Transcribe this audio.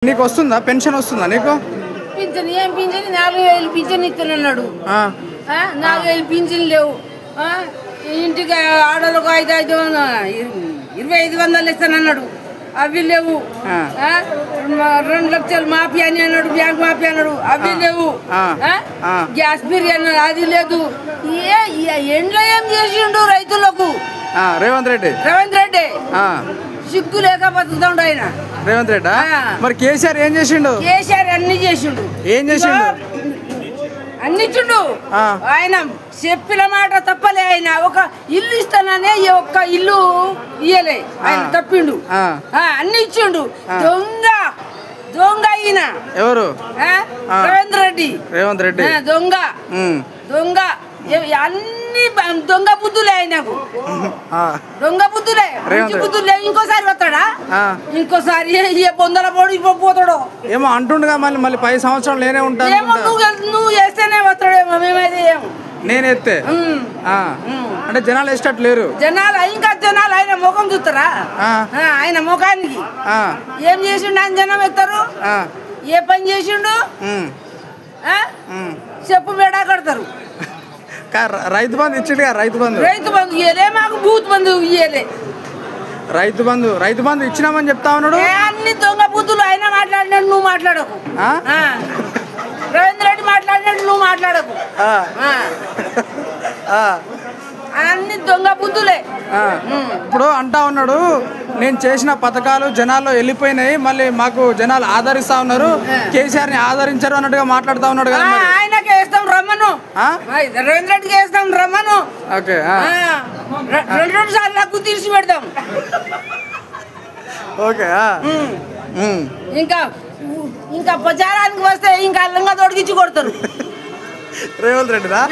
నీకు వస్తుందా పెన్షన్ వస్తుందా నీకు? పింఛన్ ఏం పింఛన్ 4000 పింఛన్ ఇస్తున్నాడు. 4000 పింఛన్ లేవు. ఇంటికి ఆడలకు 2500 ఇస్తానన్నాడు, అవి లేవు. 2 లక్షలు మాఫీ అని అన్నాడు, బ్యాంక్ మాఫీ అన్నాడు, అవి లేవు. గ్యాస్ బిర్యానీ అది లేదు. ఎండ్లో ఏం చేసిండు రైతులకు రేవంత్ రెడ్డి సిగ్గు లేక బతుకుతాడు ఆయన. రేవంత్ రెడ్డి మరి కేసీఆర్ ఏం చేసిండు? కేసీఆర్ అన్ని చేసిండు. ఏం చేసిండు? అన్ని ఇచ్చిండు. ఆయన చెప్పిన మాట తప్పలే. ఆయన ఒక ఇల్లు ఇస్తాననే ఒక్క ఇల్లు ఇయ్యలే, ఆయన తప్పిండు. అన్ని ఇచ్చిండు. దొంగ ఈయన ఎవరు? రేవంత్ రెడ్డి దొంగ అన్ని దొంగ బుద్ధులే ఆయనకు. దొంగ బుద్ధులే, బుద్ధులే. ఇంకోసారి వస్తాడా? ఇంకోసారి పొందల పోడు పోతాడు ఏమో అంటుండగా. మళ్ళీ 10 సంవత్సరాలు నేనే ఉంటాను. నువ్వు వేస్తేనే వస్తాడేమో, మేమైతే నేనెత్తే అంటే జనాలు వేసేటట్టు లేరు. ఇంకా జనాలు ఆయన ముఖం చూస్తారా? ఆయన ముఖానికి ఏం చేసిండు ఆయన జనం ఎత్తారు? ఏ పని చేసిండు చెప్పు బేడా కడతారు. రైతు బంధు ఇచ్చిండు. రైతు బంధు ఇయ్యలే, మాకు బూత్ బంధు ఇయ్యలే. రైతు బంధు ఇచ్చినామని చెప్తా ఉన్నాడు. అన్ని దొంగ బుద్ధులు. ఆయన మాట్లాడినాడు, నువ్వు మాట్లాడకు. రేవంత్ రెడ్డి మాట్లాడినాడు, నువ్వు మాట్లాడకు. అన్ని దొంగ బుద్ధులే. ఇప్పుడు అంటా ఉన్నాడు, నేను చేసిన పథకాలు జనాల్లో వెళ్ళిపోయినాయి, మళ్ళీ మాకు జనాలు ఆదరిస్తా ఉన్నారు, కేసీఆర్ ని ఆదరించారు అన్నట్టుగా మాట్లాడుతా ఉన్నాడు కదా. ఆయనకే వేస్తాం రమ్మను, రేవంత్ రెడ్డికి వేస్తాం రమ్మను. ఓకే, 2 సార్లు నాకు తీర్చి పెడతాం. ఓకే. ఇంకా ప్రచారానికి వస్తే ఇంకా అల్లంగా తొడిగించి కొడతారు రేవంత్ రెడ్డిదా.